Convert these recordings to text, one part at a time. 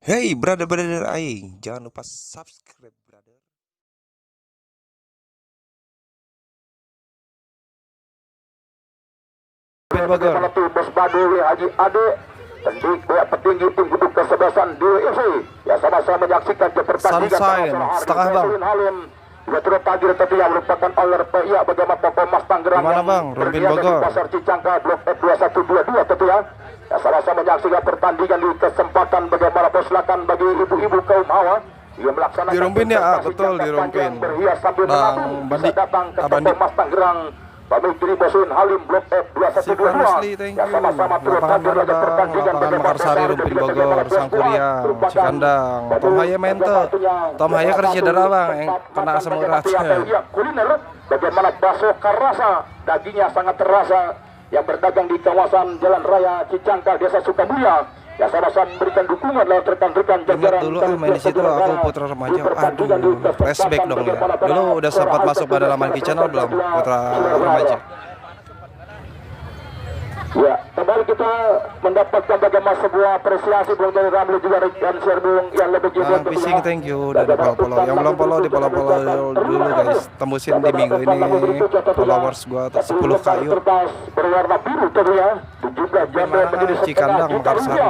Hey brother-brother aing, jangan lupa subscribe brother. Ben Bogor. Bos Baduy Haji Ade petinggi tim gubuk kesebelasan DWFC ya sama-sama menyaksikan pertandingan Sunshine, setengah bang. Juga turut hadir tentu yang merupakan owner PIA bagaimana Mas Tangerang. Gimana bang, Robin Bogor. Pasar Cicangka Blok F2122 tentu ya. Ya sama-sama menyaksikan pertandingan di kesempatan bagaimana silakan bagi ibu-ibu kaum hawa yang melaksanakan Dirumpin ya, betul dirumpin. Berhias sambil menabung bisa datang ke toko Mas Tangerang. Pemilik diri Bosun Halim Blok F2122 ya sama-sama turut hadir pada pertandingan bagaimana Makarsari, Rumpin Bogor, Sangkuriang, Cikandang, Tom Haya mente, Tom Haya kerja cedera bang, yang kena asam urat. Kuliner bagaimana bakso karasa, dagingnya sangat terasa yang berdagang di kawasan Jalan Raya Cicangka Desa Sukamulya. Ya sama-sama memberikan dukungan lewat rekan-rekan jajaran. Ingat dulu main di situ aku putra remaja, aduh flashback dong ya. Dulu udah sempat masuk pada laman Channel belum putra remaja? Ya, kembali kita mendapatkan bagaimana sebuah apresiasi Bung dari Ramli juga dan Serbung yang lebih jauh. Fishing, thank you udah di follow. Yang belum follow di follow dulu guys. Tembusin di minggu ini followers gua 10k yuk. Berwarna biru tentunya juga jambret menjadi Cikandang, Makarsari.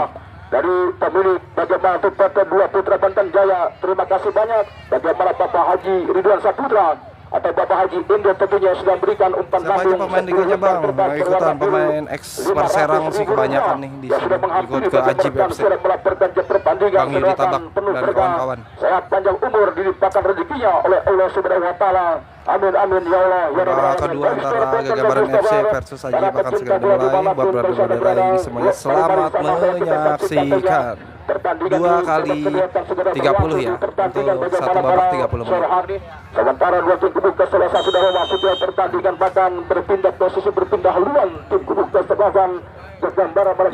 Dari pemilik bagaimana untuk PT 2 Putra Banten Jaya. Terima kasih banyak bagaimana Bapak Haji Ridwan Saputra atau Bapak Haji Indo tentunya sudah memberikan umpan siapa aja pemain liganya bang? Mau ikutan pemain ex Perserang sih kebanyakan nih di sini ikut ke Ajib FC. Bang Yudi Tabak dan kawan-kawan. Sehat panjang umur dilimpahkan rezekinya oleh Allah Subhanahu wa taala. Amin amin ya Allah. Babak kedua antara Gagabaran FC versus Ajib akan segera dimulai. Buat brother-brother ini semuanya selamat menyaksikan. 2 kali 30 ya untuk satu babak 30 menit. Sementara dua tim kubu kesebelasan sudah memasuki pertandingan bahkan berpindah haluan tim kubu kesebelasan.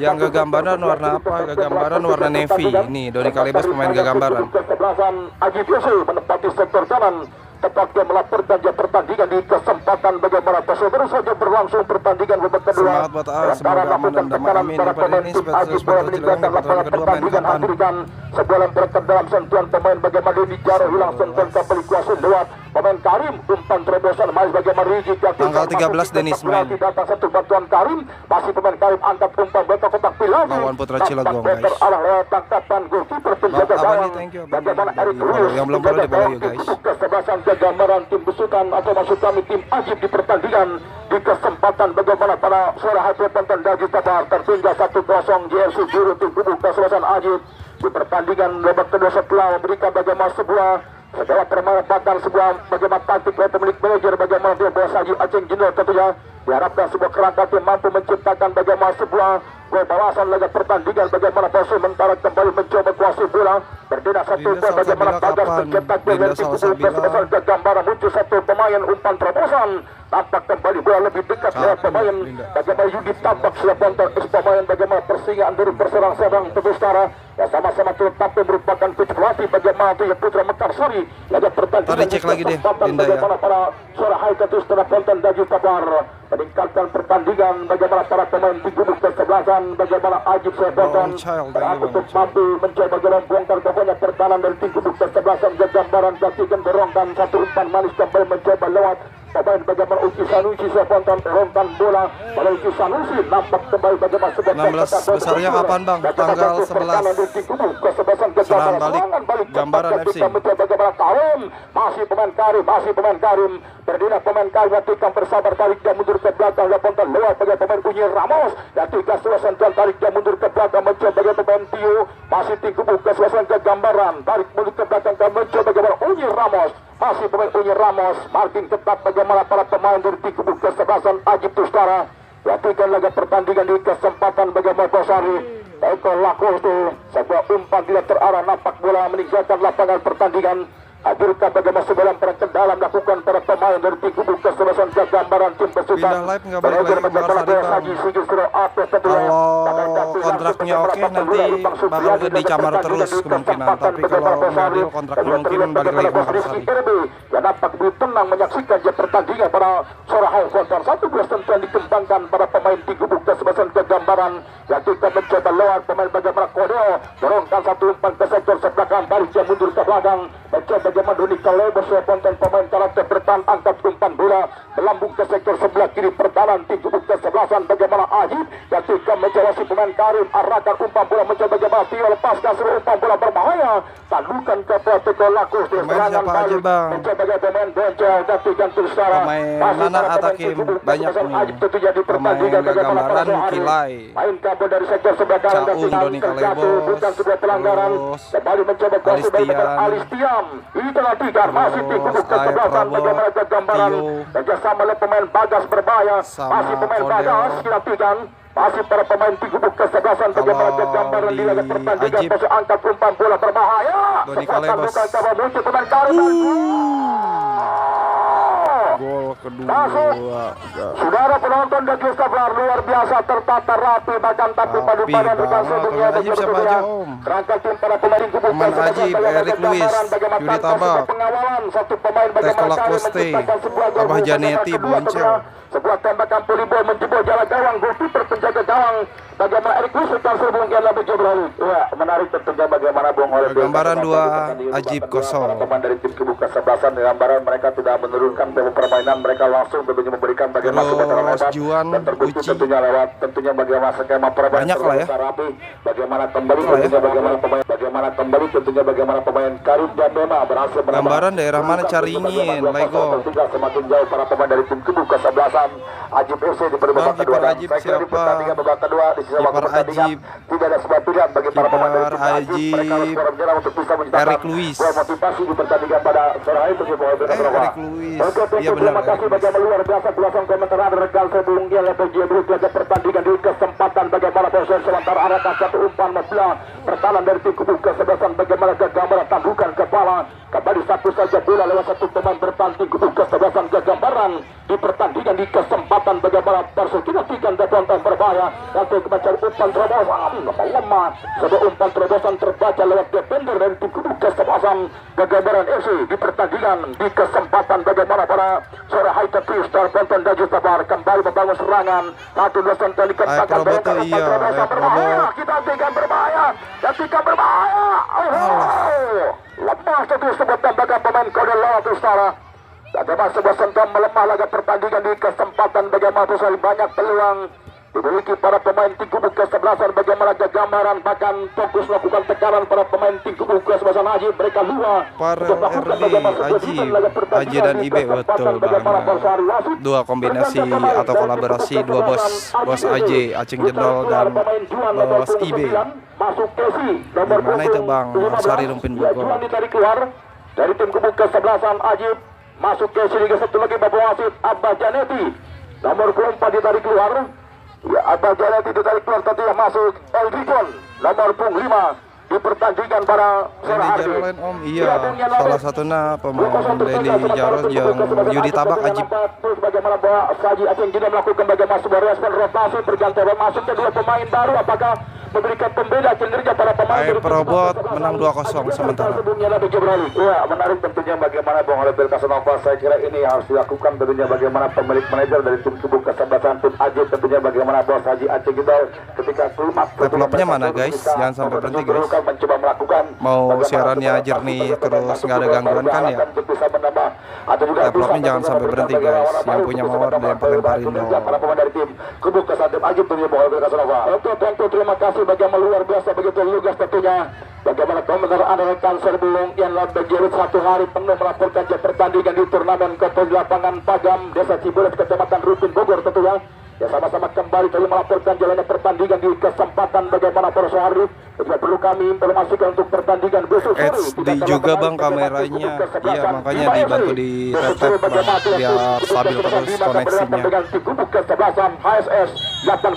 Yang Gagambaran warna apa? Gagambaran warna navy. Ini Doni Kalibas pemain Gagambaran. Kesebelasan Aji Yusuf menempati sektor kanan tepatnya melaporkan pertandingan di kesempatan bagaimana baru saja berlangsung pertandingan babak kedua. Semangat buat semoga aman dan damai amin. Pada ini meninggalkan lapangan pertandingan memberikan sebuah lemparan dalam sentuhan pemain bagaimana Deni Jaro hilang sentuhan kembali kuasa lewat pemain Karim umpan terobosan masih bagaimana Rigi tanggal 13 Denis main datang satu bantuan Karim masih pemain Karim angkat umpan betok kotak pilar lawan Putra Cilegon guys. Arah lewat tangkapan golkiper penjaga gawang bagaimana Erik Lewis yang belum follow di bawah ya guys. Kesebelasan gambaran tim besutan atau maksud kami tim Ajib di pertandingan di kesempatan bagaimana para suara hati penonton Daji Tabar tertinggal 1-0 JRC Juru tim kubu kesebelasan Ajib di pertandingan babak kedua setelah memberikan bagaimana sebuah permainan sebuah bagaimana taktik oleh pemilik manajer bagaimana dia bos Haji Aceh Junior tentunya diharapkan sebuah kerangka tim mampu menciptakan bagaimana sebuah gol balasan laga pertandingan bagaimana Bosu sementara kembali mencoba kuasai bola berdiri satu gol bagaimana Bagas mencetak gol dari tim kubu kesebelasan Gambaran muncul satu pemain umpan terobosan tampak kembali bola lebih dekat lewat pemain bagaimana Yudi tampak siap untuk pemain bagaimana persingaan dari Perserang Sabang Tebustara ya sama-sama turut tampil merupakan coach pelatih bagaimana itu ya Putra Mekarsari laga pertandingan tadi cek lagi deh Dinda ya para suara high tentu setelah konten Daji Tabar meningkatkan pertandingan bagaimana para pemain di kubu kesebelasan bagaimana Ajib Sepoton untuk mampu mencoba bagaimana bongkar pokoknya pertahanan dari tim kubu kesebelasan Gambaran kasihkan dorongkan satu umpan manis kembali mencoba lewat pemain bagaimana Uki Sanusi Seponton rontan bola pada Uki Sanusi nampak kembali bagaimana sebuah 16 besarnya kapan bang? Tanggal 11 serang balik Gambaran FC bagaimana Karim masih pemain Karim berdiri pemain Karim ketika bersabar tarik dan mundur ke belakang Seponton lewat bagaimana pemain Unyi Ramos ketika selesai tarik dan mundur ke belakang mencoba bagaimana pemain Tio masih tim kubu kesebelasan Gambaran tarik mundur ke belakang dan mencoba bagaimana Unyi Ramos masih pemain Unyi Ramos marking ketat bagaimana para pemain dari tim kubu kesebelasan Ajib Tustara lakukan laga pertandingan di kesempatan bagaimana Bosari Eko Lakosto sebuah umpan tidak terarah nampak bola meninggalkan lapangan pertandingan Hadirkan bagaimana sembilan para kendala melakukan para pemain dari tim kubu kesebelasan gambaran tim besutan. Pindah live nggak balik lagi ke Bang Sari, Bang. Kalau kontraknya oke nanti bakal dicamar terus kemungkinan, tapi kalau nggak deal kontraknya mungkin balik lagi ke Bang Sari. Yang dapat lebih tenang menyaksikan pertandingan pada sore hari konten 11 tentu yang dikembangkan para pemain tim kubu kesebelasan gambaran yang kita mencoba lewat pemain bagaimana Kodeo dorongkan satu umpan ke sektor sebelah kanan, balik dia mundur ke belakang mencoba bagaimana Doni Kalebo konten pemain karakter bertahan angkat umpan bola melambung ke sektor sebelah kiri pertahanan tim kubu kesebelasan bagaimana Ajib yang kita mencoba si pemain Karim arahkan umpan bola mencoba bagaimana Tio lepaskan seluruh umpan bola berbahaya talukan ke Teko Lakus di serangan siapa aja, Bang? mencoba pemain Boncel gantikan terus Pemain mana Atakim banyak nih. Pemain gambaran Kilai, main kabel dari sektor sebelah kanan dan Caung, Doni Kalebo, bukan sebuah pelanggaran kembali mencoba kuasa dari Alistian itu nanti kan masih tim kubu kesebelasan bagaimana gambaran kerjasama oleh pemain Bagas berbahaya masih pemain Bagas dinantikan masih para pemain tim kubu kesebelasan bagaimana gambaran di laga pertandingan posisi angkat umpan bola berbahaya Doni Kalebo muncul pemain Karim gol kedua. Saudara penonton dan Gustafar luar biasa tertata rapi bahkan tapi padu padan dengan sebelumnya Ajib siapa aja, Om? kerangka tim para pemain kubu Pemain Ajib, Erik Luis, Yudi Tabak, pengawalan satu pemain bagaimana Koste, Abah Janeti, Boncel, sebuah tembakan volleyball menjebol jalan gawang goalkeeper penjaga gawang bagaimana Erik Luis setelah serbungkan lebih jauh ya menarik tentunya bagaimana Bung oleh gambaran 2 Ajib kosong. Pemain dari tim kubu kesebelasan gambaran mereka tidak menurunkan tempo permainan mereka langsung tentunya memberikan bagaimana terus Juan terbukti Uci tentunya lewat tentunya bagaimana skema permainan banyak lah ya, rapi bagaimana kembali tentunya bagaimana kembali tentunya bagaimana pemain Karim dan Bema berhasil gambaran daerah mana Caringin Lego semakin jauh para pemain dari tim kubu kesebelasan Ajib FC di babak kedua dan Ajib saya kira di siapa? pertandingan babak kedua di sisa waktu pertandingan Ajib. tidak ada sebuah pilihan bagi para pemain dari tim Ajib mereka harus Ajib. bergerak untuk bisa mencetakkan Erik Luis. gol motivasi di pertandingan pada sore hari bagi pemain Erik Luis. Iya benar, terima kasih bagaimana luar biasa belasan komentar ada rekan sebelum dia level Jibril jaga pertandingan di kesempatan bagaimana proses sementara arahkan satu umpan membelah pertahanan dari tim kubu kesebelasan bagaimana gambaran tandukan kepala kembali satu saja bola lewat satu pemain bertahan tim kubu kesebelasan gambaran di pertandingan di kesempatan bagaimana Persib dinantikan dan berbahaya nanti kebaca umpan terobosan lemah sebuah umpan terobosan terbaca lewat defender dari tim kubu kesebelasan gambaran FC di pertandingan di kesempatan bagaimana para sore high tepis terpenton dan Justabar kembali membangun serangan satu dua sentuh dikatakan berbahaya kita hentikan berbahaya lemah satu sebuah tembakan pemain kode lawan Ustara bagaimana sebuah sentuhan melemah laga pertandingan di kesempatan bagaimana besar banyak peluang dimiliki para pemain tim kubu kesebelasan bagaimana gambaran bahkan fokus melakukan tekanan para pemain tim kubu kesebelasan Haji mereka luar Para Aji dan Ibe betul banget dua kombinasi atau kolaborasi dua bos Aji Aceng Jendol dan bos Ibe masuk Kesi nomor mana itu Bang Sari Rumpin Bogor ditarik keluar dari tim kubu kesebelasan Ajib masuk Kesi liga satu lagi Bapak Wasit Abah Janeti nomor 24 ditarik keluar ya Abah Janeti ditarik keluar tadi yang masuk Eldrikon nomor 5 di pertandingan pada sore hari Om iya salah satunya pemain Randy Jaros yang Yudi Tabak Ajib bagaimana bahwa Saji Aceng juga melakukan bagaimana sebuah respon rotasi bergantian masuknya dua pemain baru apakah memberikan pembeda kinerja para pemain Air Probot menang 2-0 sementara. Ya, menarik tentunya bagaimana Bung Oleh Casanova. Saya kira ini harus dilakukan tentunya bagaimana pemilik manajer dari tim kubu kesebelasan tim Ajib tentunya bagaimana bos Haji Aceh kita ketika klimaks. Developnya mana guys? Jangan sampai berhenti guys. Mencoba melakukan mau siarannya jernih terus nggak ada gangguan kan ya. Developnya jangan sampai berhenti guys. Yang punya mawar dilempar-lemparin dong. Para pemain dari tim kubu kesebelasan tim Ajib tentunya Bung Oleh Casanova. Oke, tentu terima kasih bagaimana luar biasa begitu lugas tentunya bagaimana komentar ada rekan Serbulung yang berjerit satu hari penuh melaporkan pertandingan di turnamen Kopo di lapangan Pagam Desa Ciboles Kecamatan Rutin Bogor tentunya ya sama-sama kembali tadi melaporkan jalannya pertandingan di kesempatan bagaimana pada sore hari tidak perlu kami informasikan untuk pertandingan besok HD juga Bang kameranya iya makanya dibantu di tetep Bang biar stabil terus koneksinya.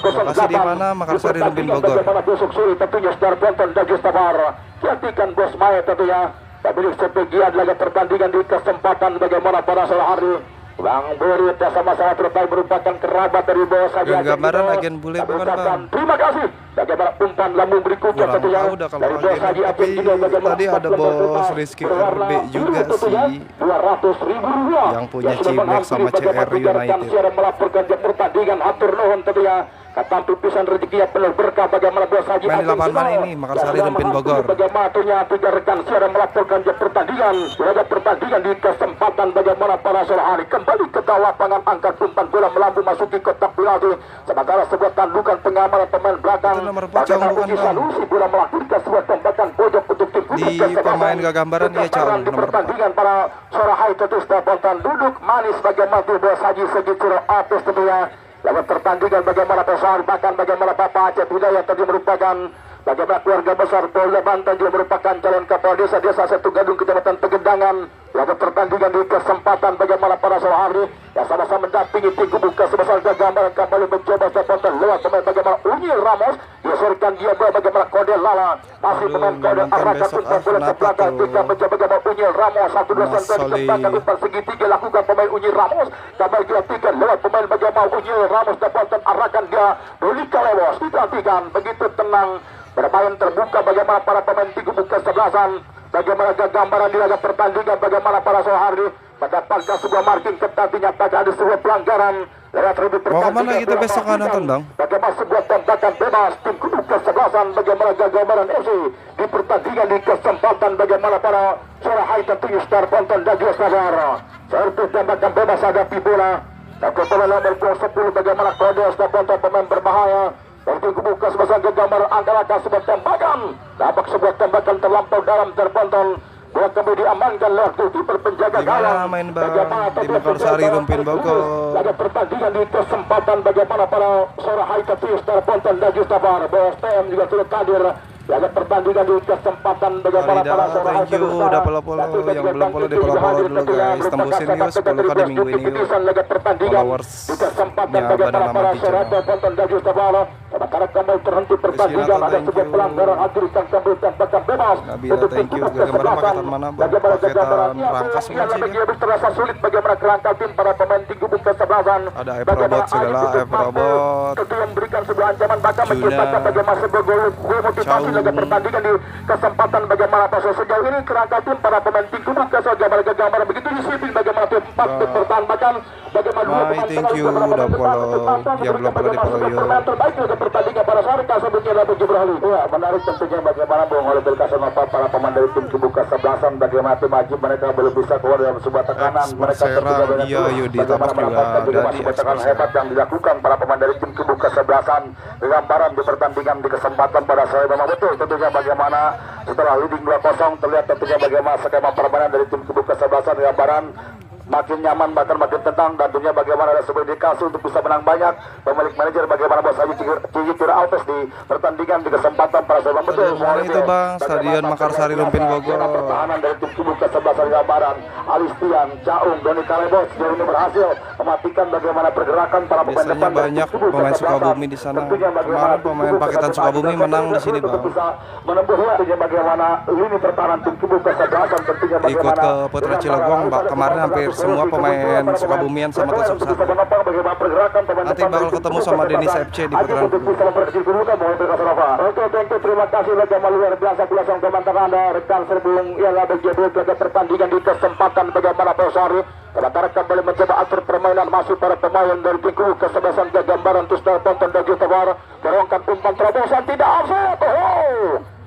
Lokasi di mana? Makassar Rumpin Bogor. Besok sore tentunya Star Bonton dan Justabar gantikan bos Maya tentunya pemilik sebagian laga pertandingan di kesempatan bagaimana pada sore hari. Bang Buri sama-sama terbaik merupakan kerabat dari bawah saja. Gambaran agen bule bukan Bang. Terima kasih. Bagaimana umpan lambung berikutnya Kurang tahu dah kalau agen, tapi tadi ada bos Rizky RB juga sih 200.000 rupiah yang punya Ciblek sama CR United. Melaporkan jam pertandingan atur nuhun tentunya. Kata pipisan rezeki yang penuh berkah bagaimana bos Haji main di lapangan mana ini Makassar Rempin Bogor. Bagaimana tunya 3 rekan siaran melaporkan jam pertandingan. Laga pertandingan di kesempatan bagaimana para sore hari kembali ke lapangan angkat umpan bola melambung masuki kotak penalti. Sementara sebuah tandukan pengamanan pemain belakang. Itu nomor pocong bukan Bang. Sanusi bola melakukan sebuah tembakan pojok untuk tim Di pemain gak gambaran dia Cong di nomor 4. pertandingan para sore hari terus dapat duduk manis bagaimana bos Haji segi curo atas tentunya. Lalu pertandingan bagaimana besar bahkan bagaimana Bapak Aceh Hidayat tadi merupakan bagaimana keluarga besar Polda Banten juga merupakan calon kepala desa Satu Gadung Kecamatan Pegendangan. Lalu pertandingan di kesempatan bagaimana para sore hari yang sama-sama mendampingi tim kubu sebesar gambaran kembali mencoba sepontan lewat pemain bagaimana Unyil Ramos diserahkan dia bagaimana Kode Lala masih pemain Kode arahkan umpan bola ke belakang ketika mencoba bagaimana Unyil Ramos 1-2 cm dikembangkan umpan segitiga lakukan pemain Unyil Ramos kembali dilakukan lewat pemain bagaimana Unyil Ramos dapat arahkan dia Dolika Lewos diperhatikan begitu tenang bermain terbuka bagaimana para pemain tim kubu kesebelasan. Bagaimana gambaran di laga pertandingan bagaimana para sore hari mendapatkan sebuah marking ketat dinyatakan ada sebuah pelanggaran lewat rebut pertandingan. Mau kemana kita besok nonton Bang? Bagaimana sebuah tembakan bebas tim kubu kesebelasan bagaimana gambaran FC di pertandingan di kesempatan bagaimana para sore hari tentunya Star Ponton dan juga Sabar. Servis tembakan bebas hadapi bola. Dan kepala nomor 10 bagaimana Kode Star Ponton pemain berbahaya. Untuk buka sebesar gambar angka sebuah tembakan. Dapat sebuah tembakan terlampau dalam terponton. Bola kemudian diamankan oleh kiper penjaga gawang. Main Bang di Makassar Rempin Bogor. Laga pertandingan di kesempatan bagaimana para sore hari terus terponton dan Justabar. Bos TM juga sudah hadir. Laga pertandingan di kesempatan bagaimana para sore hari thank you udah follow yang belum follow di follow dulu guys. Tembusin yuk 10 kali minggu ini yuk followersnya pada nama channel. Terponton dan Justabar. Karena kembali terhenti pertandingan ada sebuah pelanggaran akhirkan kembali tembakan bebas. Nabila thank you gambaran paketan mana Bang? Paketan rangkas mungkin terasa sulit bagaimana kerangka tim para pemain tim kubu kesebelasan. ada F-Robot segala F-Robot tentu yang memberikan sebuah ancaman bahkan menciptakan bagaimana sebuah gol motivasi laga pertandingan di kesempatan bagaimana pasal sejauh ini kerangka tim para pemain tim kubu kesebelasan gambaran begitu disiplin bagaimana tim 4 bertahan bahkan bagaimana thank you udah follow yang belum follow di follow yuk. Terbaik juga pertandingan para sore kasabutnya Labu Jibrahli. Ya, menarik tentunya bagaimana Bung oleh Belkasan para pemain dari tim kubu kesebelasan bagaimana tim Ajib mereka belum bisa keluar dalam sebuah tekanan mereka Serang iya Yudi Tapas juga ada di tekanan hebat yang dilakukan para pemain dari tim kubu kesebelasan gambaran di pertandingan di kesempatan pada sore memang betul tentunya bagaimana setelah leading 2-0 terlihat tentunya bagaimana skema permainan dari tim kubu kesebelasan gambaran makin nyaman bahkan makin tenang dan tentunya bagaimana ada sebuah indikasi untuk bisa menang banyak pemilik manajer bagaimana bos Haji Cira Alves di pertandingan di kesempatan para seorang betul itu Bang Stadion Makassar Rempin Bogor. Pertahanan dari tim kubu kesebelasan gambaran Alistian Caung Doni Kalebos sejauh ini berhasil mematikan bagaimana pergerakan para pemain biasanya depan banyak pemain Sukabumi di sana. Kemarin pemain paketan Sukabumi menang di sini Bang. Menembus tentunya bagaimana lini pertahanan tim kubu kesebelasan tentunya Ikut bagaimana ke Putra Cilogong Bang kemarin hampir semua pemain Sukabumian sama Tosok Satu. Nanti bakal ketemu sama Denis FC di putaran kedua. Oke, thank you, terima kasih bagaimana luar biasa kulasan komentar Anda rekan serbung ialah BJB pada pertandingan di kesempatan bagaimana Pesari. Sementara kembali mencoba atur permainan masih para pemain dari tim kubu kesebelasan gambaran Tustar Ponton dan Jutawar dorongkan umpan terobosan tidak offside.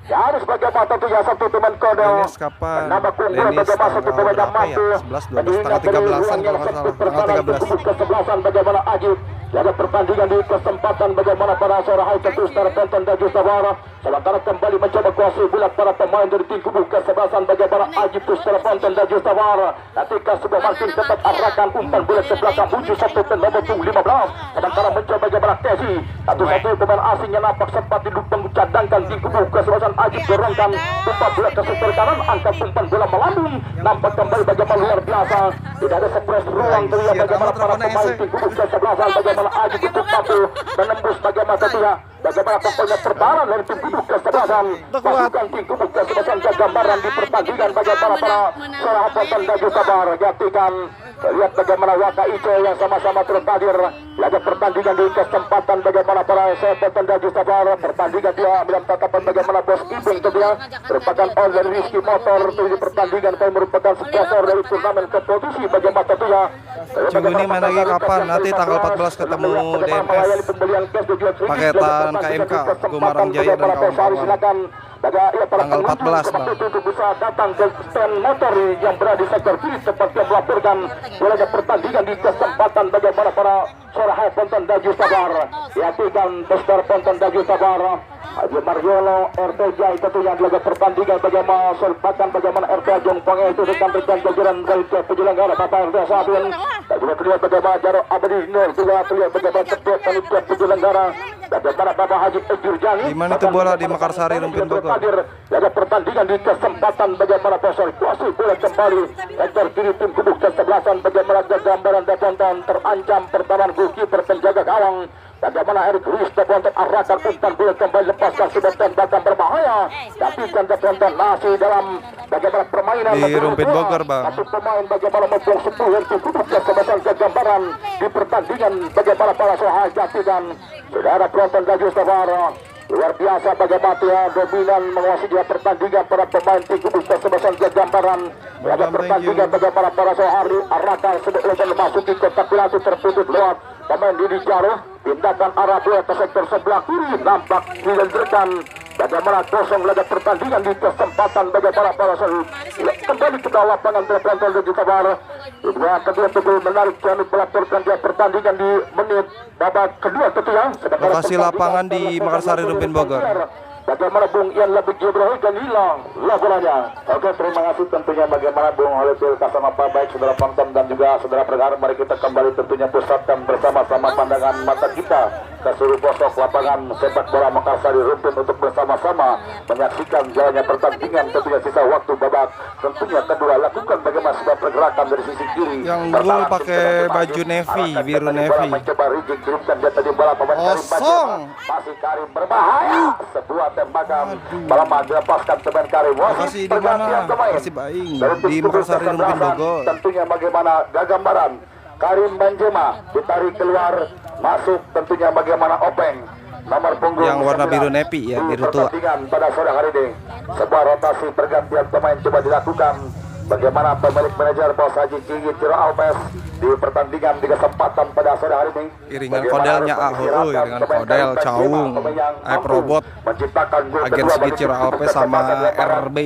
Ya harus bagaimana tentunya satu pemain Kode Denis kapan? Denis tanggal berapa ya? 11, 12, tanggal 13-an kalau nggak salah. Tanggal 13. Kesebelasan bagaimana Ajib. Laga pertandingan di kesempatan bagaimana para sore hari tentu Star Ponton dan Justawara. Sementara kembali mencoba kuasai bulat para pemain dari tim kubu kesebelasan bagaimana Ajib Star Ponton dan Justawara. Ketika sebuah marking tetap arahkan umpan bulat ke belakang muncul satu nomor 15. Sementara mencoba bagaimana Tesi. Satu-satu pemain asing yang nampak sempat didukung cadangkan tim kubu kesebelasan Ajib dorongkan umpan bulat ke sebelah kanan angkat umpan bola melambung nampak kembali bagaimana luar biasa tidak ada sepres ruang terlihat bagaimana para pemain tim kubu kesebelasan bagaimana Ajib untuk mampu menembus bagaimana tentunya bagaimana pokoknya pertahanan dari tim kubu kesebelasan pasukan tim kubu kesebelasan jaga gambaran di pertandingan bagaimana para suara hapatan Daju Sabar gantikan. Lihat bagaimana Waka Ico yang sama-sama turut hadir. Laga pertandingan di kesempatan bagaimana para sahabat Daju Sabar. Pertandingan dia dalam tatapan bagaimana Bos Ibing tentunya merupakan owner Rizky Motor di pertandingan yang merupakan sponsor dari turnamen kompetisi bagaimana tentunya. Cibuni main lagi kapan? Nanti tanggal 14 ketemu DMS paketan KMK Gumarang Jaya dan kawan-kawan. Tanggal 14 Bang. Untuk bisa datang ke stand motor yang berada di sektor kiri tempat yang melaporkan mulainya pertandingan di kesempatan bagaimana para suara penonton Daju Sabar. Yakinkan besar penonton Daju Sabar. Haji Mariono RT Jai tentunya laga pertandingan bagaimana serpakan bagaimana RT Jong Pange itu rekan-rekan jajaran dari penyelenggara Bapak RT Sabun. Dan juga terlihat bagaimana Jaro Abadi Nur juga terlihat bagaimana setiap panitia penyelenggara. Bagaimana Bapak Haji Ejur Jani. Gimana itu bola di Makarsari Rumpin Bogor? Laga pertandingan di kesempatan bagaimana pasar kuasai bola kembali sektor kiri tim kubuk kesebelasan bagaimana gambaran Dapontan terancam pertahanan goalkeeper penjaga gawang. Bagaimana Erik Ruiz Dapontan arahkan umpan bola kembali lepaskan sudah tembakan berbahaya. Tapi kan Dapontan masih dalam bagaimana permainan di Rumpin Bogor Bang. satu pemain bagaimana membuang 10 yang kubuk kesebelasan gambaran di pertandingan bagaimana para Sohajati dan saudara penonton Daju Sabar. Luar biasa bagaimana dia dominan menguasai dia pertandingan para pemain tim kubus kesebelasan gambaran. Laga pertandingan bagaimana para Sohari arahkan sebelum memasuki kotak penalti terputus lewat pemain Didi Jaro. Pindahkan arah bola ke sektor sebelah kiri nampak dilenderkan. Bagaimana kosong laga pertandingan di kesempatan bagaimana para Sohari kembali ke dalam lapangan penonton Daju Sabar. Kedua betul menarik kami melaporkan dia pertandingan di menit babak kedua tentunya. Lokasi lapangan di Makarsari Rumpin Bogor. Bagaimana Bung Ian lebih Jibril dan hilang laporannya. Oke, terima kasih tentunya bagaimana Bung Holepil Kasamapa baik saudara penonton dan juga saudara pendengar. Mari kita kembali tentunya pusatkan bersama-sama pandangan mata kita ke seluruh pelosok lapangan sepak bola Makarsari Rumpin untuk bersama-sama menyaksikan jalannya pertandingan tentunya sisa waktu babak tentunya kedua. Lakukan bagaimana sebuah pergerakan dari sisi kiri. Yang gol pakai baju navy, biru navy. Mencoba rigid kirimkan dia tadi bola pemain Karim masih Karim berbahaya. Sebuah tembakan malah dilepaskan teman Karim. Lokasi di mana? Persib Aing di Makarsari Rumpin Bogor. Tentunya bagaimana gambaran Karim Benzema ditarik keluar masuk tentunya bagaimana Openg nomor punggung yang warna biru nepi ya, biru tua. Pada sore hari ini sebuah rotasi pergantian pemain coba dilakukan. Bagaimana pemilik manajer Bos Haji Cigi Ciro Alves di pertandingan di kesempatan pada sore hari ini. Iringan kodelnya iringan kodel Caung, Robot, agen Sigi Ciro Alves sama RB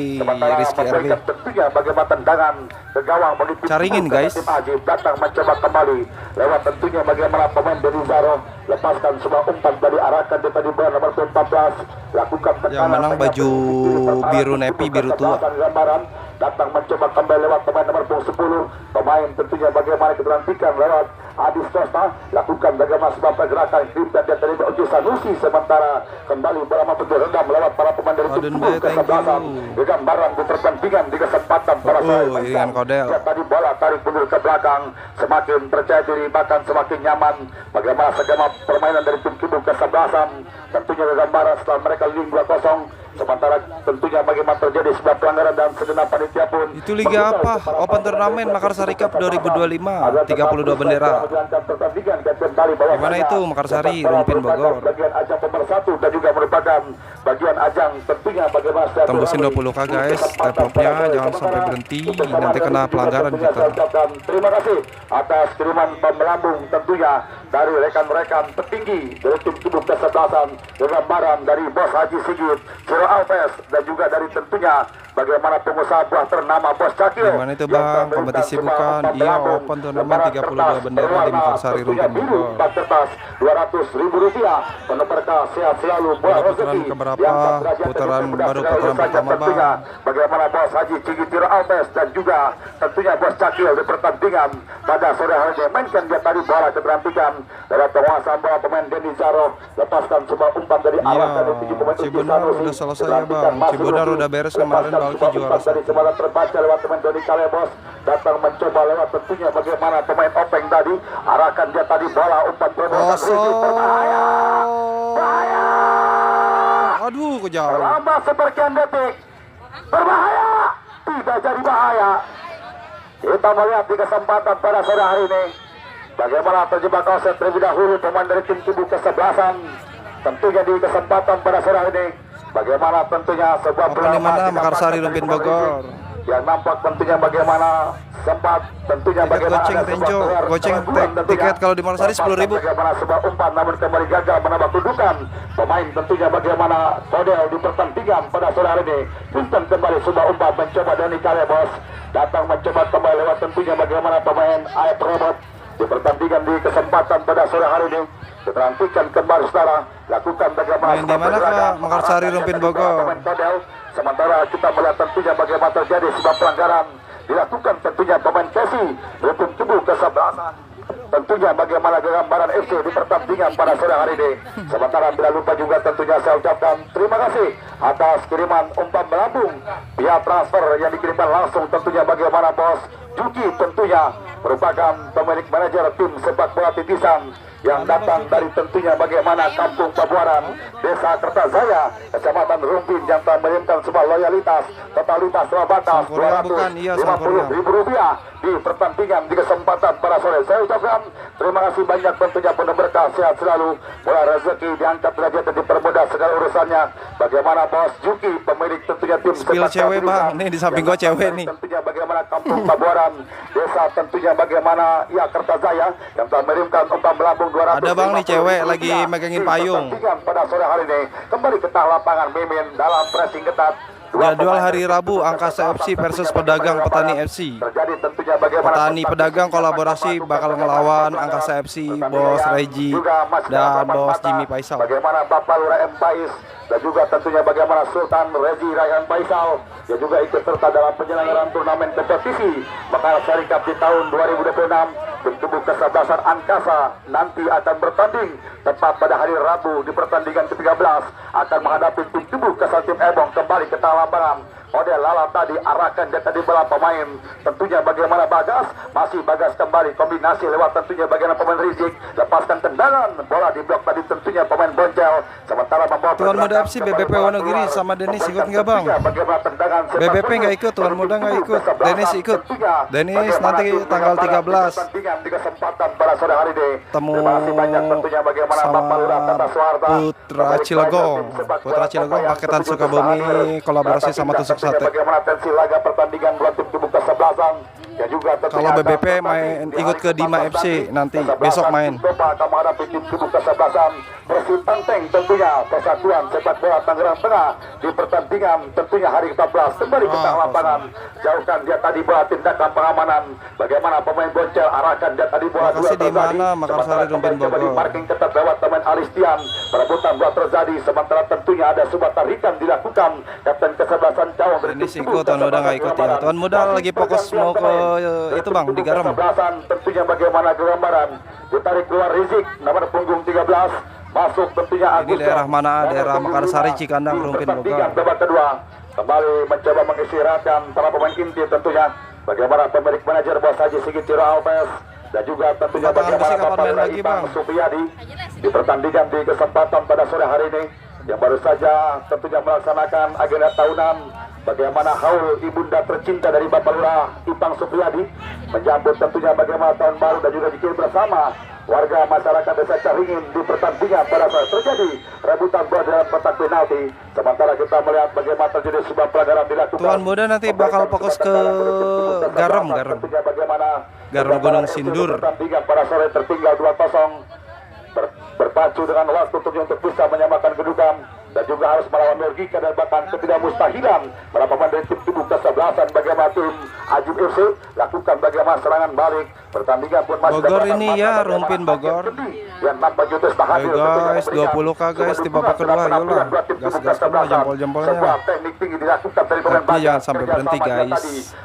Rizky RB. Tentunya bagaimana tendangan ke gawang caringin guys. Datang mencoba kembali lewat tentunya bagaimana pemain Deni Zaro lepaskan sebuah umpan dari arahkan di tadi bola nomor 14 lakukan tekanan. Yang menang baju biru nepi biru tua. Datang mencoba kembali lewat pemain nomor 10 pemain tentunya bagaimana kita nantikan lewat Adis Costa lakukan bagaimana sebuah pergerakan dan dia tadi Oji Sanusi sementara kembali bola mampu direndam lewat para pemain dari tim kesebelasan di gambaran di pertandingan di kesempatan para iringan kodel tadi bola tarik mundur ke belakang semakin percaya diri bahkan semakin nyaman bagaimana segala permainan dari tim kubu kesebelasan tentunya di gambaran setelah mereka leading 2-0 sementara tentunya bagaimana terjadi sebuah pelanggaran dan segenap panitia pun. Itu liga apa? Open Turnamen Makarsari Cup 2025 32 bendera. Gimana itu Makarsari Rumpin Bogor? Bagian ajang pemersatu dan juga merupakan bagian ajang tentunya bagaimana tembusin 20k guys, tap-nya jangan sampai berhenti nanti kena pelanggaran kita. Terima kasih atas kiriman pemelambung tentunya dari rekan-rekan petinggi dari tim tubuh kesebelasan gambaran dari Bos Haji Sigit Ciro Alves dan juga dari tentunya bagaimana pengusaha buah ternama Bos Cakil. Gimana itu Bang, kompetisi bukan? Iya, Open Turnamen 32 bendera di Makarsari Rumpin Bogor. 200.000 rupiah. Penuh berkah sehat selalu buah rezeki. Keberapa? Putaran baru putaran pertama Bang. Bagaimana Bos Haji Cigi Ciro Alves dan juga tentunya Bos Cakil di pertandingan pada sore hari ini. Mainkan dia tadi bola keberhentikan dari penguasa bola pemain Deni Zaro lepaskan sebuah umpan dari arah dari tujuh pemain Cibonar udah selesai ya Bang. Cibonar udah beres kemarin Balki juara dari sebelah terbaca lewat pemain Doni Kalebos datang mencoba lewat tentunya bagaimana pemain Openg tadi arahkan dia tadi bola umpan berbahaya aduh kejauhan lama seperkian detik berbahaya tidak jadi bahaya. Kita melihat di kesempatan pada sore hari ini bagaimana terjebak offset terlebih dahulu pemain dari tim kubu kesebelasan. Tentunya di kesempatan pada sore hari ini bagaimana tentunya sebuah Open di mana Makarsari Rumpin Bogor. Yang nampak tentunya bagaimana sempat tentunya Tiket bagaimana goceng Tenjo, goceng tiket kalau di Makarsari 10.000. Bagaimana sebuah umpan namun kembali gagal menambah kedudukan pemain tentunya bagaimana model di pertandingan pada sore hari ini. Punten kembali sebuah umpan mencoba Dani Kalebos datang mencoba kembali lewat tentunya bagaimana pemain AF Robot di pertandingan di kesempatan pada sore hari ini. Kita nantikan kembali saudara lakukan bagaimana Main di mana Pak? Makarsari Rumpin Bogor. Sementara kita melihat tentunya bagaimana terjadi sebuah pelanggaran dilakukan tentunya pemain Kesi Rumpin Kubu kesebelasan. Tentunya bagaimana gambaran FC di pertandingan pada sore hari ini. Sementara tidak lupa juga tentunya saya ucapkan terima kasih atas kiriman umpan melambung via transfer yang dikirimkan langsung tentunya bagaimana bos Juki tentunya merupakan pemilik manajer tim sepak bola titisan yang datang dari tentunya bagaimana Kampung Pabuaran, Desa Kertajaya, Kecamatan Rumpin yang telah mengirimkan sebuah loyalitas totalitas batas Rp250.000 di pertandingan di kesempatan pada sore. Saya ucapkan terima kasih banyak tentunya penuh berkah, sehat selalu, mulai rezeki diangkat derajat dan dipermudah segala urusannya. Bagaimana bos Juki pemilik tentunya tim Spill cewek Bang, nih di samping gua cewek nih. Tentunya bagaimana Kampung Pabuaran, Desa tentunya bagaimana Kertajaya yang telah mengirimkan umpan melambung 200. Ada Bang nih cewek lagi megangin payung. Pada sore hari ini kembali ke lapangan Mimin dalam pressing ketat. Jadwal hari Rabu Angkasa FC versus Pedagang Petani FC. Petani Pedagang kolaborasi bakal ngelawan Angkasa FC, Bos Reji dan Bos Jimmy Faisal. Bagaimana Bapak Lura M. Pais dan juga tentunya bagaimana Sultan Reji Rayhan Faisal yang juga ikut serta dalam penyelenggaraan turnamen kompetisi Makassar Cup di tahun 2026. Tim kubu kesebelasan Angkasa nanti akan bertanding tepat pada hari Rabu di pertandingan ke-13 akan menghadapi tim kubu kesal tim Ebong kembali ke lapangan. Model Lala tadi arahkan dia tadi bola pemain tentunya bagaimana Bagas, masih Bagas kembali kombinasi lewat tentunya bagaimana pemain Rizik lepaskan tendangan bola di blok tadi tentunya pemain Boncel sementara membawa Tuan Muda FC BBP Wonogiri sama Denis ikut nggak Bang? BBP nggak ikut, Tuan Muda nggak ikut, Denis ikut. Denis nanti tanggal 13 temu sama Putra Cilegon. Putra Cilegon paketan Sukabumi kolaborasi sama Tusuk Sate. Bagaimana tensi laga pertandingan buat tim kubu kesebelasan ya juga kalau BBP main ikut ke Dima FC nanti besok main. Akan menghadapi tim kubu kesebelasan Persib Tanteng tentunya Persatuan Sepak Bola Tangerang Tengah di pertandingan tentunya hari ke-14 kembali ke lapangan. Jauhkan dia tadi bola tindakan pengamanan bagaimana pemain Boncel arahkan dia tadi bola dua di mana Makassar Rumpin Bogor. Di parking ketat lewat teman Alistian perebutan bola terjadi sementara tentunya ada sebuah tarikan dilakukan kapten kesebelasan Cawang. Ini ikut Tuan Muda nggak ikut ya. Tuan Muda lagi fokus mau ke itu Bang di Garam. Tentunya bagaimana gambaran ditarik keluar Rizik nomor punggung 13 masuk tentunya Ini daerah mana? Daerah Makarsari Cikandang Rumpin Bogor. Babak kedua kembali mencoba mengistirahatkan para pemain inti tentunya bagaimana pemilik manajer Bos Haji Sigit Ciro Alves dan juga tentunya bagaimana Bapak lagi Bang Supriyadi di pertandingan di kesempatan pada sore hari ini yang baru saja tentunya melaksanakan agenda tahunan bagaimana haul ibunda tercinta dari Bapak Lurah Ipang Supriyadi menyambut tentunya bagaimana tahun baru dan juga dikirim bersama warga masyarakat Desa Caringin di pertandingan pada saat terjadi rebutan bola dalam kotak penalti sementara kita melihat bagaimana terjadi sebuah pelanggaran dilakukan. Tuan Muda nanti bakal fokus ke Garam Gunung Sindur. Pertandingan pada sore tertinggal 2-0 berpacu dengan waktu untuk bisa menyamakan kedudukan dan juga harus melawan logika dan bahkan ketidakmustahilan para pemain dari tim kubu kesebelasan bagaimana tim Ajib FC lakukan bagaimana serangan balik pertandingan pun masih Bogor ini ya Rumpin Bogor. Yang nampak Jutus tahadir guys 20k guys di babak kedua ayolah gas semua jempol-jempolnya. Teknik tinggi dilakukan dari pemain Tapi jangan sampai berhenti guys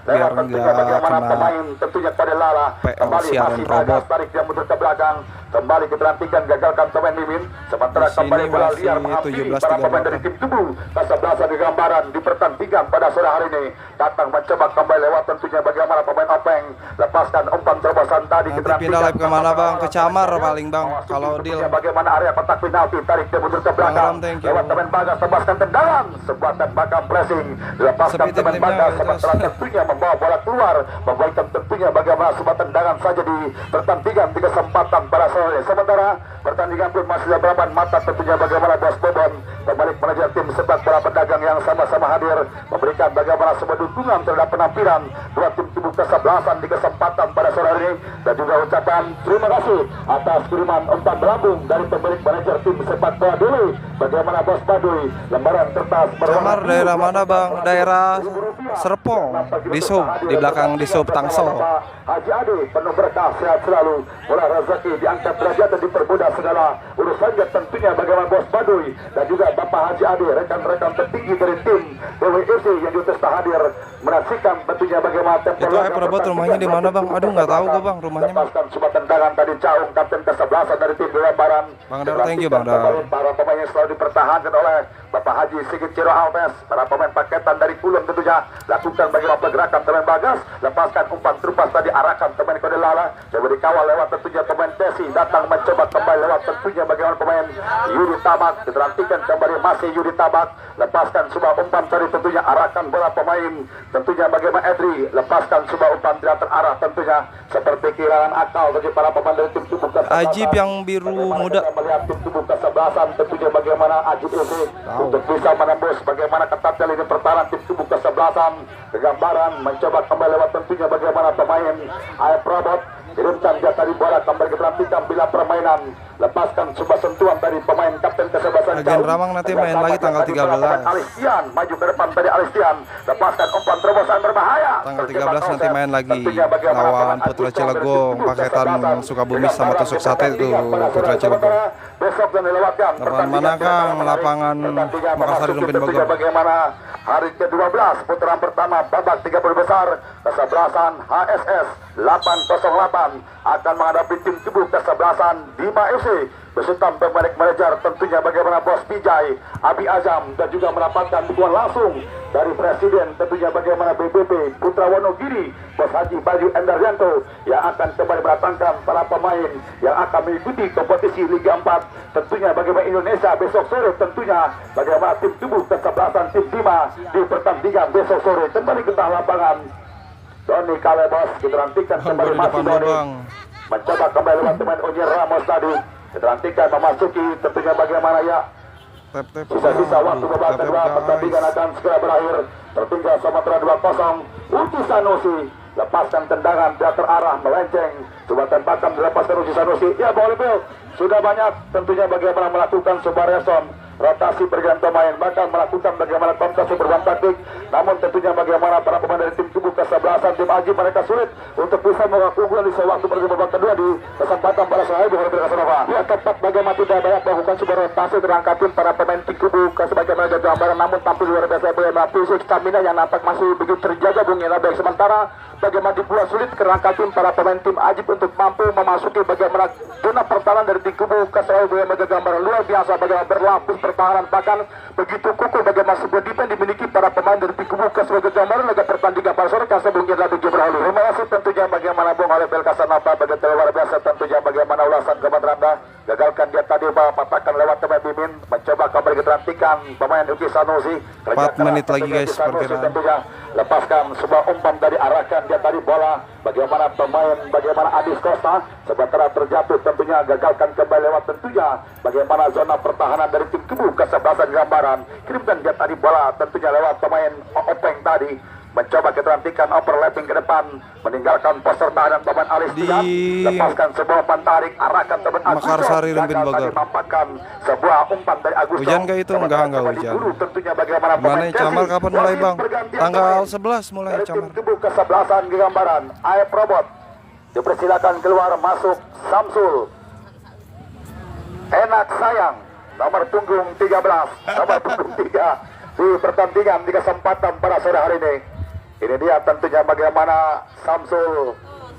biar enggak kena tentunya pada Lala PL siaran robot. Tarik dia mundur ke belakang kembali kita nantikan gagalkan pemain Mimin sementara kembali bola liar menghampiri para pemain dari tim tubuh kesebelasan di gambaran di pertandingan pada sore hari ini datang mencoba kembali lewat tentunya bagaimana pemain Openg lepaskan umpan terobosan tadi. Nanti pindah live kemana bang? Ke Camar paling bang. Kalau deal. Bagaimana area kotak penalti, tarik dia mundur ke belakang. Lewat teman Bagas, tebaskan tendangan. Sebuah tembakan pressing. Dilepaskan teman Bagas, sementara tentunya membawa bola keluar. Membuatkan tentunya bagaimana sebuah tendangan saja di pertandingan di kesempatan pada sore. Sementara pertandingan pun masih berapa mata tentunya bagaimana Bos Bobon kembali manajer tim sepak bola pedagang yang sama-sama hadir memberikan bagaimana sebuah dukungan terhadap penampilan dua tim tubuh kesebelasan di kesempatan pada sore hari ini, dan juga ucapan terima kasih atas kiriman umpan melambung dari pemilik manajer tim sepak bola dulu bagaimana Bos Baduy lembaran kertas Camar daerah mana bang? Daerah Serpong di Sub, di belakang di Sub Tangsel. Haji Ade penuh berkah, sehat selalu, bola rezeki diangkat derajat dan dipermudah segala urusannya tentunya bagaimana Bos Baduy dan juga Bapak Haji Ade, rekan-rekan tertinggi dari tim WWFC yang diutus hadir menyaksikan tentunya bagaimana tempo. Itu Perabot rumahnya di mana bang? Aduh nggak tahu gue bang rumahnya. Lepaskan sebuah tendangan tadi Caung kapten ke-11 dari tim Lembaran. Bang Dar, thank you Bang Dar. Para pemain yang selalu dipertahankan oleh Bapak Haji Sigit Ciro Alves, para pemain paketan dari Kulon tentunya lakukan bagaimana pergerakan teman Bagas, lepaskan umpan terupas tadi arahkan teman Kode Lala, coba dikawal lewat tentunya pemain Tesi, datang mencoba kembali lewat tentunya bagaimana pemain Yudi Tabak, diterantikan kembali masih Yudi Tabak, lepaskan sebuah umpan tadi tentunya arahkan bola pemain tentunya bagaimana Edri, lepaskan sebuah umpan tidak terarah tentunya seperti kehilangan akal bagi para pemain dari tim tubuh kesebelasan. Ajib yang biru muda. Melihat tim tubuh kesebelasan tentunya bagaimana Ajib FC untuk bisa menembus bagaimana ketatnya lini pertahanan tim tubuh kesebelasan. Kegambaran mencoba kembali lewat tentunya bagaimana pemain Air Probot kirimkan dia tadi bola kembali ke pelantikan bila permainan, lepaskan sebuah sentuhan dari pemain kapten kesebelasan Agen Ramang nanti main lagi tanggal 13. Alistian maju ke depan tadi Alistian, lepaskan umpan terobosan berbahaya. Tanggal 13 nanti main lagi lawan Putra Cilegon, paketan Sukabumi sama Tusuk Sate itu Putra Cilegon. Besok dan dilewatkan. Lapangan mana Kang? Lapangan Makassar Rumpin Bogor. Bagaimana hari ke-12 putaran pertama babak 30 besar kesebelasan HSS 808 akan menghadapi tim tubuh kesebelasan Bima FC beserta pemilik manajer tentunya bagaimana Bos Bijay Abi Azam dan juga mendapatkan dukungan langsung dari Presiden tentunya bagaimana BBP Putra Wonogiri Bos Haji Bayu Endaryanto yang akan kembali mendatangkan para pemain yang akan mengikuti kompetisi Liga 4 tentunya bagaimana Indonesia besok sore tentunya bagaimana tim tubuh kesebelasan tim Bima di pertandingan besok sore kembali ke tengah lapangan. Doni Kalebos diterantikan kembali masih Doni mencoba kembali lewat teman Onyer Ramos tadi diterantikan memasuki tentunya bagaimana ya sisa-sisa waktu babak kedua pertandingan akan segera berakhir tertinggal Sumatera 2-0. Uti Sanusi lepaskan tendangan tidak terarah melenceng, coba tembakan dilepaskan Uti Sanusi ya boleh sudah banyak tentunya bagaimana melakukan sebuah respon rotasi pergantian pemain bahkan melakukan bagaimana kontestasi perubahan taktik, namun tentunya bagaimana para pemain dari tim tubuh kesebelasan tim Aji mereka sulit untuk bisa mengaku unggulan di sewaktu pertandingan babak kedua di kesempatan pada sore hari bukan Casanova. Ya tepat bagaimana tidak banyak melakukan sebuah rotasi terangkatin para pemain tim tubuh kesebelasan gambaran, namun tampil luar biasa bagaimana fisik stamina yang nampak masih begitu terjaga Bung Yelabek, sementara bagaimana dibuat sulit kerangkatin para pemain tim Ajib untuk mampu memasuki bagaimana zona pertahanan dari tim tubuh kesebelasan gambaran luar biasa bagaimana berlapis pertahanan bahkan begitu kukuh bagaimana sebuah defense dimiliki para pemain dari tim tubuh kesebelasan gambaran laga pertandingan pada sore kasih Bung Yelabek berlalu. Terima kasih tentunya bagaimana Bung Alebel Casanova begitu luar biasa tentunya bagaimana ulasan kepada Anda gagalkan dia tadi patahkan lewat teman Bimin mencoba kembali keterantikan pemain Uki Sanusi 4 menit lagi guys perkiraan. Lepaskan sebuah umpan dari arahkan dia tadi bola bagaimana pemain bagaimana Adis Costa sementara terjatuh tentunya gagalkan kembali lewat tentunya bagaimana zona pertahanan dari tim tubuh kesebelasan gambaran kirimkan dia tadi bola tentunya lewat pemain Openg tadi mencoba keterantikan overlapping ke depan meninggalkan poster tahanan pemain Alistian lepaskan sebuah umpan tarik arahkan teman Makassar Rumpin Bogor menampakkan sebuah umpan dari Agus hujan kayak itu enggak hujan mana Camar kapan mulai bang tanggal 11 mulai Camar tubuh kesebelasan gambaran Air Probot dipersilakan keluar masuk Samsul Enak Sayang nomor punggung 13 nomor punggung 3 di pertandingan di kesempatan pada sore hari ini. Ini dia tentunya bagaimana Samsul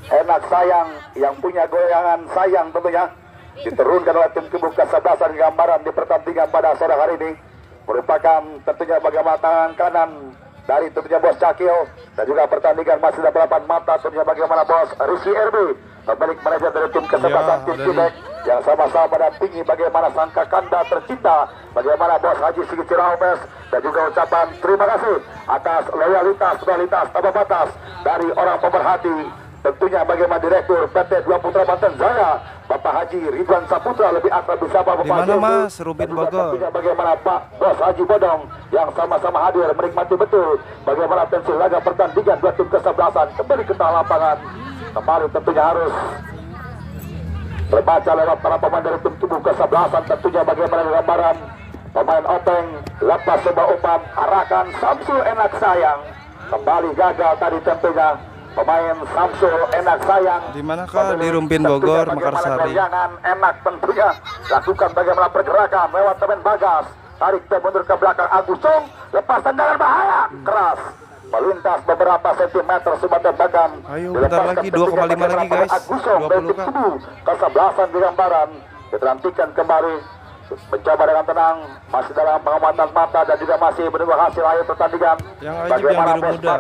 Enak Sayang yang punya goyangan sayang tentunya diturunkan oleh tim tubuh kesebelasan gambaran di pertandingan pada sore hari ini merupakan tentunya bagaimana tangan kanan dari tentunya bos Cakil, dan juga pertandingan masih dalam balapan mata tentunya bagaimana bos Rizky RB, pemilik manajer dari tim kesebelasan tim Tibet yang sama-sama mendampingi bagaimana sangka kanda tercipta, bagaimana bos Haji Sigit Ciraopes, dan juga ucapan terima kasih atas loyalitas tanpa batas dari orang pemerhati. Tentunya bagaimana Direktur PT 2 Putra Banten Jaya, Bapak Haji Ridwan Saputra, lebih akrab disapa Bapak Di mana Haji, Mas Rubin Bogor? tentunya bagaimana Pak Bos Haji Bodong yang sama-sama hadir menikmati betul bagaimana tensi laga pertandingan dua tim kesebelasan kembali ke tengah lapangan. Kembali tentunya harus terbaca lewat para pemain dari tim tubuh kesebelasan. Tentunya bagaimana gambaran pemain Openg lepas sebuah umpan arahkan Samsul Enak Sayang, kembali gagal tadi tentunya pemain Samsul Enak Sayang. Di manakah? Di Rumpin Bogor, Mekarsari. Jangan enak tentunya lakukan bagaimana pergerakan lewat teman Bagas, tarik mundur ke belakang Agus Sung, lepas tendangan bahaya keras melintas beberapa sentimeter sebatas bahkan. Ayo bentar lagi 2,5 lagi guys. 20 kah? Kesebelasan di gambaran diterantikan kembali, mencoba dengan tenang, masih dalam pengamatan mata dan juga masih menunggu hasil akhir pertandingan. Yang ajib yang biru muda,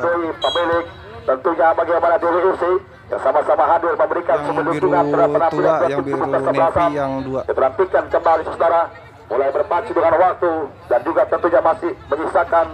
Pemilik tentunya bagaimana Dewi Usi yang sama-sama hadir memberikan yang sebuah biru dukungan terhadap tua, penampilan yang tim biru kesebelasan. navy yang 2. Diperhatikan kembali saudara, mulai berpacu dengan waktu dan juga tentunya masih menyisakan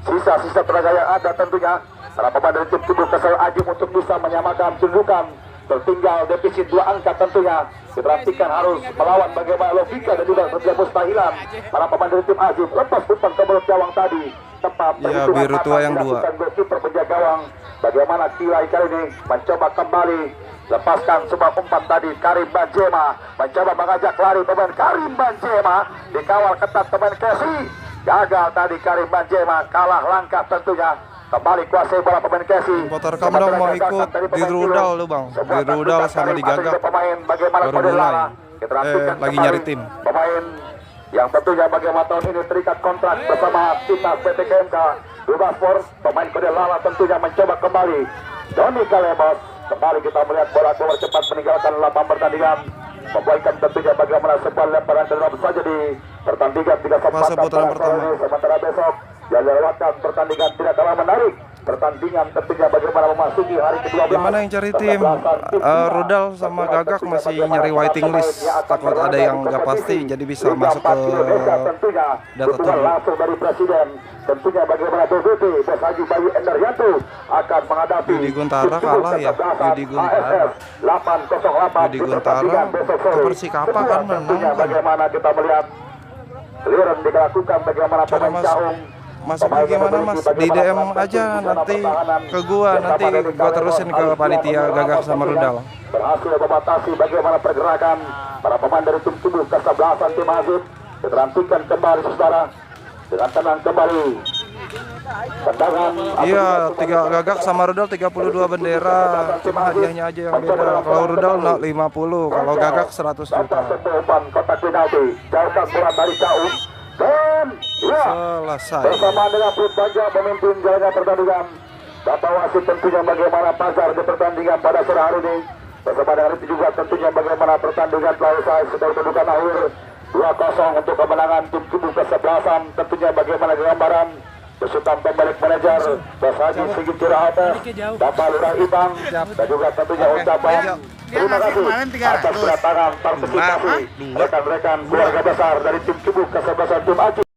sisa-sisa tenaga yang ada tentunya para pemain dari tim tubuh kesel Ajib untuk bisa menyamakan kedudukan. Tertinggal defisit 2 angka tentunya. Diperhatikan harus melawan bagaimana logika dan juga tentunya mustahilan para pemain dari tim Ajib. Lepas umpan ke mulut gawang tadi tepat. Ya, biru tua yang 2. Goalkeeper penjaga gawang. Bagaimana Kilai kali ini mencoba kembali lepaskan sebuah umpan tadi. Karim Banjema mencoba mengajak lari pemain Karim Banjema, dikawal ketat pemain Kesi. Gagal tadi Karim Banjema, kalah langkah tentunya. Kembali kuasai bola pemain Kesi. Potar rekam dong, mau ikut di rudal lu bang, di rudal sama di gagak. Baru mulai. Lagi nyari tim. Pemain yang tentunya bagaimana tahun ini terikat kontrak bersama timnas PT KMK Dubaspor. Pemain kode lala tentunya mencoba kembali. Doni Kalebos, kembali kita melihat bola keluar cepat meninggalkan lapangan pertandingan. Membuatkan tentunya bagaimana sebuah lemparan dalam saja di pertandingan 3 Fase putaran pertama. sementara besok yang dilewatkan pertandingan tidak kalah menarik. Pertandingan tentunya bagaimana memasuki hari ke-12. Gimana yang cari tim? Rudal sama gagak masih nyari waiting list. Takut ada yang nggak pasti, jadi bisa masuk ke data tim. Langsung dari Presiden. Tentunya bagaimana BVP Bos Haji Bayu Endaryanto akan menghadapi Yudi Guntara kalah ya. Yudi Guntara. 808. Yudi Guntara ke Persikapa kan menang kan. Bagaimana kita melihat clearance dilakukan bagaimana Cara pemain Caung. masuknya gimana mas? Di DM aja nanti ke gua, nanti gua terusin ke panitia gagak sama rudal. Berhasil membatasi bagaimana pergerakan para pemain dari tim tubuh kesebelasan tim Azib. Diterantikan kembali saudara dengan tenang kembali. Tendangan. Iya, 3 gagak sama rudal 32 bendera. Cuma hadiahnya aja yang beda. Kalau rudal 50, kalau gagak 100 juta. Umpan kotak penalti. Jauhkan bola dari Caung. Dan ya, Selesai. bersama dengan Put Banja memimpin jalannya pertandingan. Bapak wasit tentunya bagaimana pasar di pertandingan pada sore hari ini. Bersama dengan itu juga tentunya bagaimana pertandingan telah usai sudah kedudukan akhir 2-0 untuk kemenangan tim tubuh kesebelasan. Tentunya bagaimana gambaran besutan pemilik manajer Bos Haji Sigit Ciraopes, Bapak Lurah Ibang, dan juga tentunya ucapan terima kasih atas kedatangan partisipasi rekan-rekan keluarga besar dari tim tubuh kesebelasan tim Aceh.